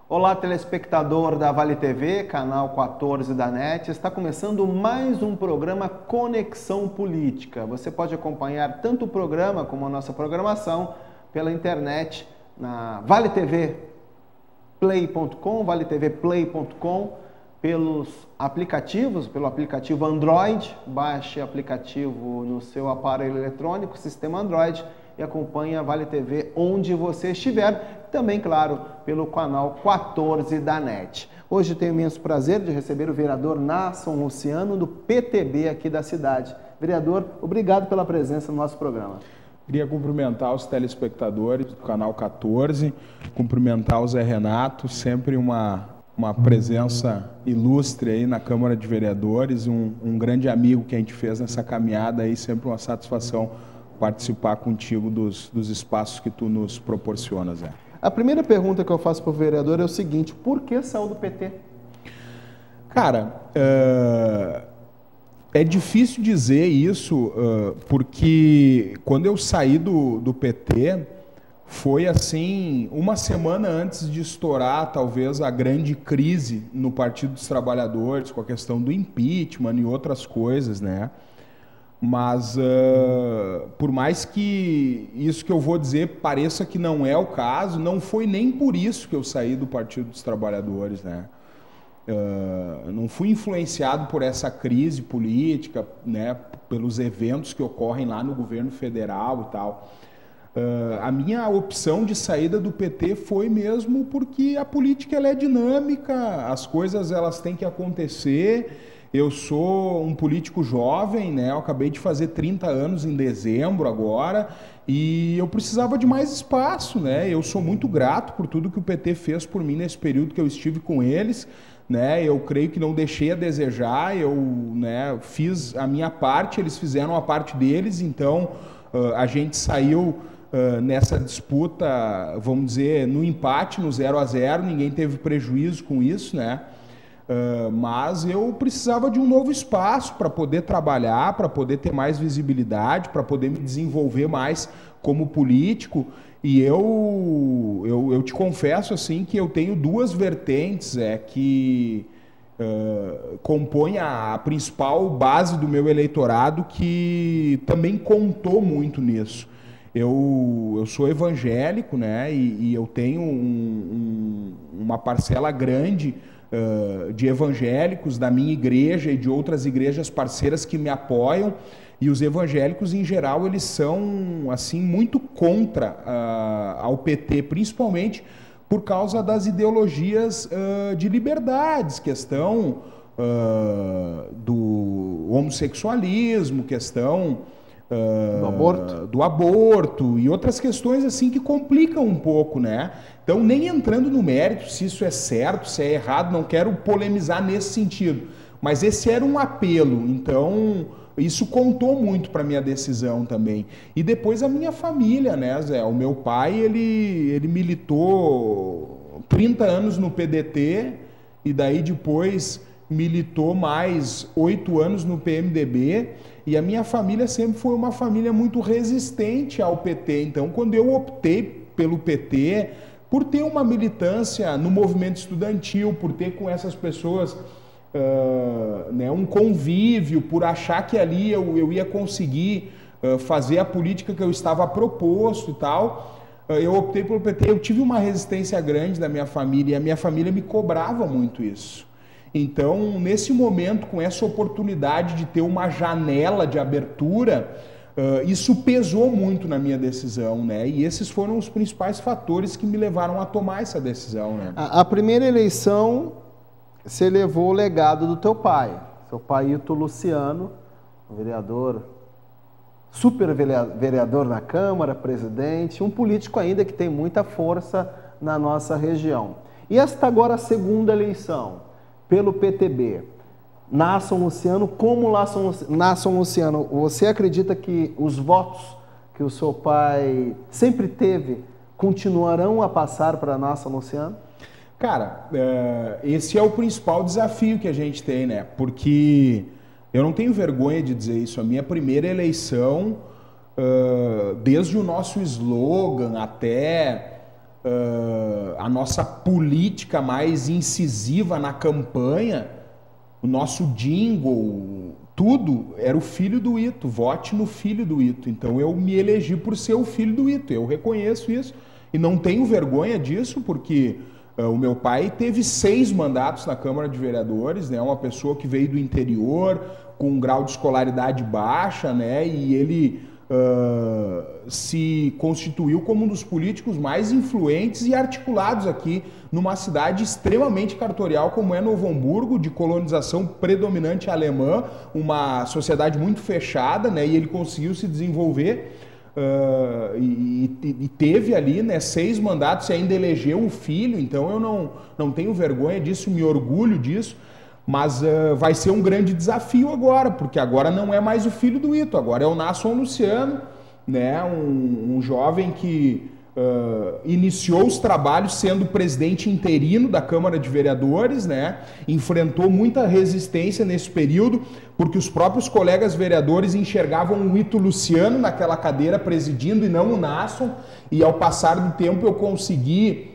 Olá, telespectador da Vale TV, canal 14 da NET. Está começando mais um programa Conexão Política. Você pode acompanhar tanto o programa como a nossa programação pela internet na valetvplay.com, valetvplay.com, pelos aplicativos, pelo aplicativo Android. Baixe o aplicativo no seu aparelho eletrônico, sistema Android, e acompanhe a Vale TV onde você estiver. Também, claro, pelo canal 14 da NET. Hoje tenho o imenso prazer de receber o vereador Nasson Luciano, do PTB aqui da cidade. Vereador, obrigado pela presença no nosso programa. Queria cumprimentar os telespectadores do canal 14, cumprimentar o Zé Renato, sempre uma presença ilustre aí na Câmara de Vereadores, um grande amigo que a gente fez nessa caminhada aí, sempre uma satisfação participar contigo dos espaços que tu nos proporcionas, Zé. A primeira pergunta que eu faço para o vereador é o seguinte: por que saiu do PT? Cara, é difícil dizer isso, porque quando eu saí do PT, foi assim, uma semana antes de estourar talvez a grande crise no Partido dos Trabalhadores, com a questão do impeachment e outras coisas, né? Mas, por mais que isso que eu vou dizer pareça que não é o caso, não foi nem por isso que eu saí do Partido dos Trabalhadores, né? Não fui influenciado por essa crise política, né? Pelos eventos que ocorrem lá no governo federal e tal. A minha opção de saída do PT foi mesmo porque a política ela é dinâmica, as coisas elas têm que acontecer. Eu sou um político jovem, né? Eu acabei de fazer 30 anos em dezembro agora e eu precisava de mais espaço, né? Eu sou muito grato por tudo que o PT fez por mim nesse período que eu estive com eles, né? Eu creio que não deixei a desejar, eu, né, fiz a minha parte, eles fizeram a parte deles, então a gente saiu nessa disputa, vamos dizer, no empate, no 0-0, ninguém teve prejuízo com isso, né? Mas eu precisava de um novo espaço para poder trabalhar, para poder ter mais visibilidade, para poder me desenvolver mais como político. E eu te confesso assim que eu tenho duas vertentes que compõem a principal base do meu eleitorado, que também contou muito nisso. Eu sou evangélico, né? E eu tenho uma parcela grande de evangélicos da minha igreja e de outras igrejas parceiras que me apoiam, e os evangélicos em geral eles são assim muito contra ao PT, principalmente por causa das ideologias de liberdades, questão do homossexualismo, questão do aborto e outras questões assim que complicam um pouco, né? Então, nem entrando no mérito se isso é certo, se é errado, não quero polemizar nesse sentido, mas esse era um apelo, então isso contou muito para minha decisão também. E depois a minha família, né, Zé? O meu pai, ele militou 30 anos no PDT e daí depois militou mais 8 anos no PMDB, e a minha família sempre foi uma família muito resistente ao PT. Então, quando eu optei pelo PT, por ter uma militância no movimento estudantil, por ter com essas pessoas né, um convívio, por achar que ali eu ia conseguir fazer a política que eu estava proposto e tal, eu optei pelo PT. Eu tive uma resistência grande da minha família, e a minha família me cobrava muito isso. Então, nesse momento, com essa oportunidade de ter uma janela de abertura, isso pesou muito na minha decisão, né? E esses foram os principais fatores que me levaram a tomar essa decisão, né? A primeira eleição, você levou o legado do teu pai, seu pai Ito Luciano, um vereador, super vereador na Câmara, presidente, um político ainda que tem muita força na nossa região. E esta agora a segunda eleição, pelo PTB, Nasson Luciano. Como Nasson Luciano, você acredita que os votos que o seu pai sempre teve continuarão a passar para a nossa Luciano? Cara, esse é o principal desafio que a gente tem, né? Porque eu não tenho vergonha de dizer isso. A minha primeira eleição, desde o nosso slogan até a nossa política mais incisiva na campanha, o nosso jingle, tudo era o filho do Ito, vote no filho do Ito. Então eu me elegi por ser o filho do Ito, eu reconheço isso e não tenho vergonha disso, porque o meu pai teve 6 mandatos na Câmara de Vereadores, né? Uma pessoa que veio do interior, com um grau de escolaridade baixa, né? E ele se constituiu como um dos políticos mais influentes e articulados aqui numa cidade extremamente cartorial como é Novo Hamburgo, de colonização predominante alemã, uma sociedade muito fechada, né? E ele conseguiu se desenvolver e teve ali, né, 6 mandatos e ainda elegeu o filho. Então eu não tenho vergonha disso, me orgulho disso. Mas vai ser um grande desafio agora, porque agora não é mais o filho do Ito, agora é o Naasson Luciano, né? Um jovem que iniciou os trabalhos sendo presidente interino da Câmara de Vereadores, né? Enfrentou muita resistência nesse período, porque os próprios colegas vereadores enxergavam o Ito Luciano naquela cadeira presidindo e não o Naasson, e ao passar do tempo eu consegui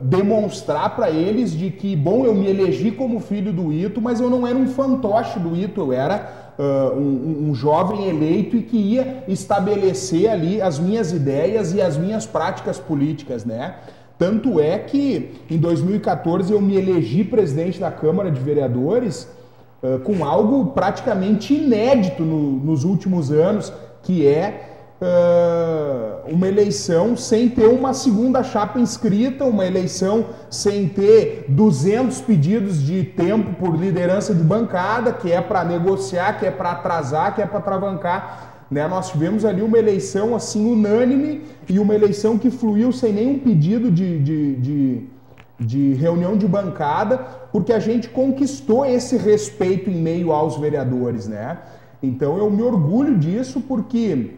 demonstrar para eles de que, bom, eu me elegi como filho do Ito, mas eu não era um fantoche do Ito, eu era um jovem eleito e que ia estabelecer ali as minhas ideias e as minhas práticas políticas, né? Tanto é que em 2014 eu me elegi presidente da Câmara de Vereadores com algo praticamente inédito nos últimos anos, que é uma eleição sem ter uma segunda chapa inscrita, uma eleição sem ter 200 pedidos de tempo por liderança de bancada, que é para negociar, que é para atrasar, que é para travancar, né? Nós tivemos ali uma eleição assim unânime e uma eleição que fluiu sem nenhum pedido de reunião de bancada, porque a gente conquistou esse respeito em meio aos vereadores, né? Então eu me orgulho disso, porque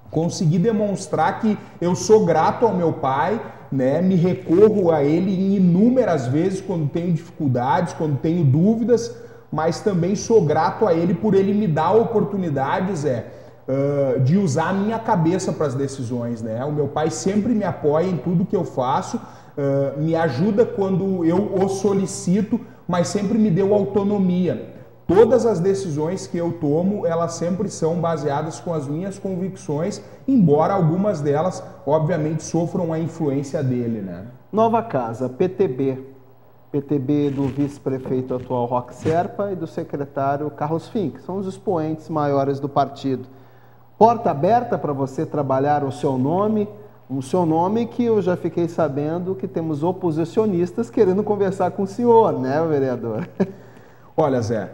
consegui demonstrar que eu sou grato ao meu pai, né? Me recorro a ele em inúmeras vezes quando tenho dificuldades, quando tenho dúvidas, mas também sou grato a ele por ele me dar oportunidades de usar a minha cabeça para as decisões, né? O meu pai sempre me apoia em tudo que eu faço, me ajuda quando eu o solicito, mas sempre me deu autonomia. Todas as decisões que eu tomo, elas sempre são baseadas com as minhas convicções, embora algumas delas, obviamente, sofram a influência dele, né? Nova Casa, PTB. PTB do vice-prefeito atual Roque Serpa e do secretário Carlos Fink, que são os expoentes maiores do partido. Porta aberta para você trabalhar o seu nome que eu já fiquei sabendo que temos oposicionistas querendo conversar com o senhor, né, vereador? Olha, Zé,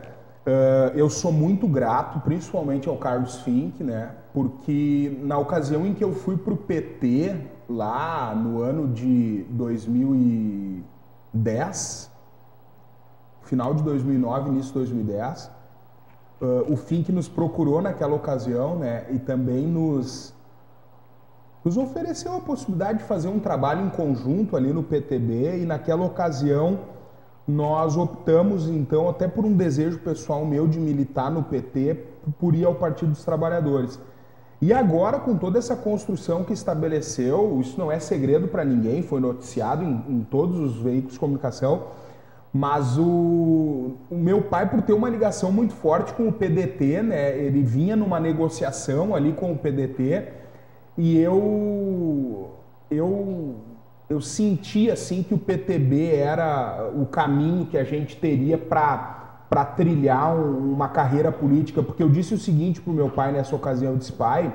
eu sou muito grato, principalmente ao Carlos Fink, né? Porque na ocasião em que eu fui para o PT, lá no ano de 2010, final de 2009, início de 2010, o Fink nos procurou naquela ocasião, né? E também nos ofereceu a possibilidade de fazer um trabalho em conjunto ali no PTB, e naquela ocasião nós optamos, então, até por um desejo pessoal meu de militar no PT, por ir ao Partido dos Trabalhadores. E agora, com toda essa construção que estabeleceu, isso não é segredo para ninguém, foi noticiado em todos os veículos de comunicação, mas o meu pai, por ter uma ligação muito forte com o PDT, né, ele vinha numa negociação ali com o PDT, e eu senti assim que o PTB era o caminho que a gente teria para trilhar uma carreira política, porque eu disse o seguinte para o meu pai nessa ocasião: eu disse, pai,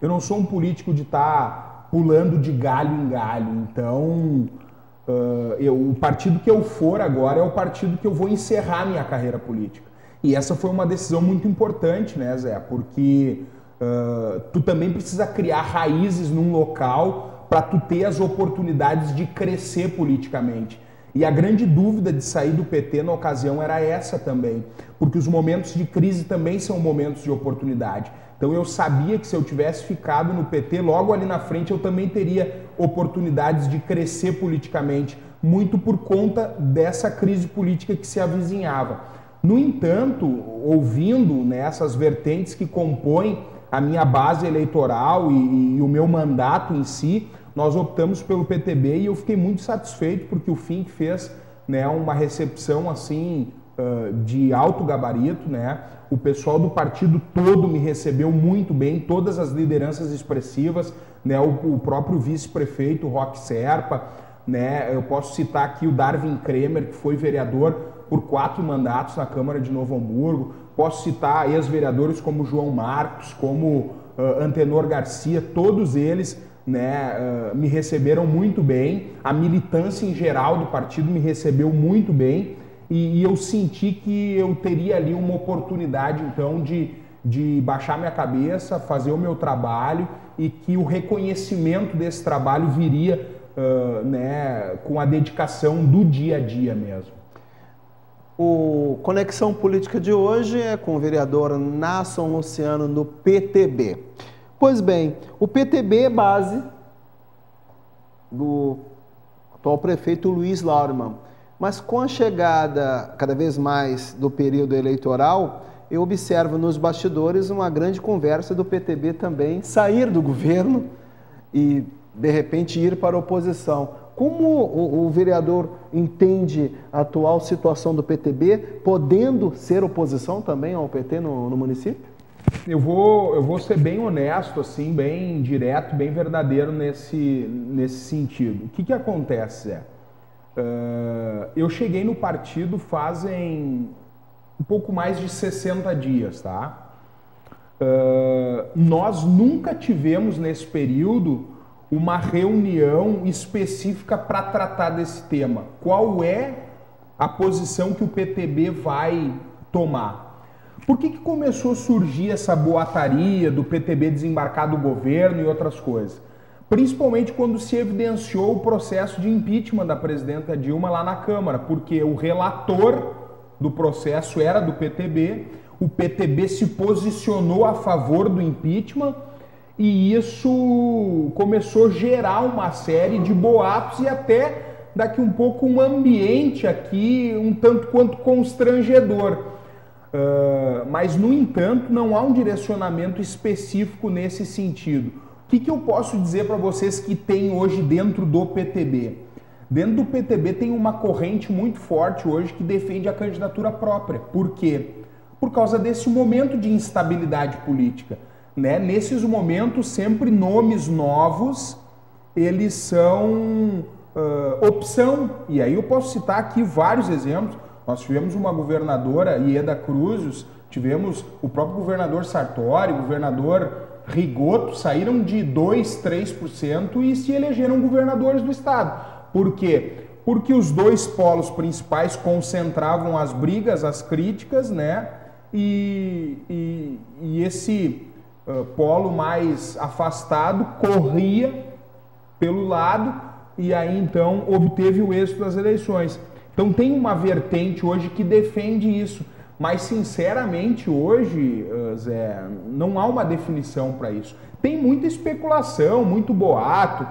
eu não sou um político de estar pulando de galho em galho, então o partido que eu for agora é o partido que eu vou encerrar minha carreira política. E essa foi uma decisão muito importante, né, Zé, porque tu também precisa criar raízes num local para tu ter as oportunidades de crescer politicamente. E a grande dúvida de sair do PT na ocasião era essa também, porque os momentos de crise também são momentos de oportunidade. Então eu sabia que se eu tivesse ficado no PT, logo ali na frente eu também teria oportunidades de crescer politicamente, muito por conta dessa crise política que se avizinhava. No entanto, ouvindo, né, essas vertentes que compõem a minha base eleitoral e o meu mandato em si, nós optamos pelo PTB e eu fiquei muito satisfeito porque o FINC fez, né, uma recepção assim de alto gabarito, né? O pessoal do partido todo me recebeu muito bem, todas as lideranças expressivas, né? O próprio vice-prefeito Roque Serpa, né? Eu posso citar aqui o Darwin Kremer, que foi vereador por 4 mandatos na Câmara de Novo Hamburgo. Posso citar ex-vereadores como João Marcos, como Antenor Garcia, todos eles, né, me receberam muito bem. A militância em geral do partido me recebeu muito bem e eu senti que eu teria ali uma oportunidade, então, de baixar minha cabeça, fazer o meu trabalho e que o reconhecimento desse trabalho viria né, com a dedicação do dia a dia mesmo. O Conexão Política de hoje é com o vereador Nasson Luciano do PTB. Pois bem, o PTB é base do atual prefeito Luiz Lauermann, mas com a chegada cada vez mais do período eleitoral, eu observo nos bastidores uma grande conversa do PTB também sair do governo e de repente ir para a oposição. Como o vereador entende a atual situação do PTB, podendo ser oposição também ao PT no município? Eu vou ser bem honesto, assim, bem direto, bem verdadeiro nesse sentido. O que acontece, Zé? Eu cheguei no partido fazem um pouco mais de 60 dias, tá? Nós nunca tivemos nesse período uma reunião específica para tratar desse tema. Qual é a posição que o PTB vai tomar? Por que começou a surgir essa boataria do PTB desembarcar do governo e outras coisas? Principalmente quando se evidenciou o processo de impeachment da presidenta Dilma lá na Câmara, porque o relator do processo era do PTB, o PTB se posicionou a favor do impeachment e isso começou a gerar uma série de boatos e até daqui um pouco um ambiente aqui um tanto quanto constrangedor. Mas, no entanto, não há um direcionamento específico nesse sentido. O que eu posso dizer para vocês que tem hoje dentro do PTB? Dentro do PTB tem uma corrente muito forte hoje que defende a candidatura própria. Por quê? Por causa desse momento de instabilidade política. Né? Nesses momentos, sempre nomes novos, eles são opção. E aí eu posso citar aqui vários exemplos. Nós tivemos uma governadora, Ieda Cruzes, tivemos o próprio governador Sartori, o governador Rigoto, saíram de 2%, 3% e se elegeram governadores do estado. Por quê? Porque os dois polos principais concentravam as brigas, as críticas, né? E esse polo mais afastado corria pelo lado e aí então obteve o êxito das eleições. Então tem uma vertente hoje que defende isso, mas sinceramente hoje, Zé, não há uma definição para isso. Tem muita especulação, muito boato,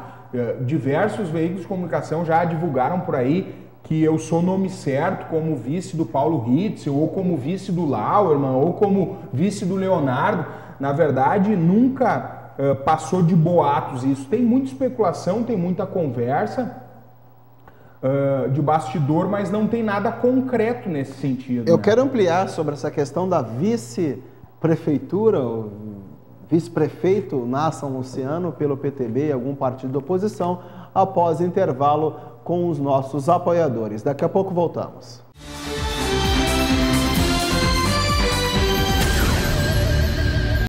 diversos veículos de comunicação já divulgaram por aí que eu sou nome certo como vice do Paulo Ritzel, ou como vice do Lauermann, ou como vice do Leonardo. Na verdade, nunca passou de boatos isso. Tem muita especulação, tem muita conversa de bastidor, mas não tem nada concreto nesse sentido. Eu quero ampliar sobre essa questão da vice-prefeitura, o vice-prefeito Nasson Luciano pelo PTB e algum partido da oposição, após intervalo com os nossos apoiadores. Daqui a pouco voltamos.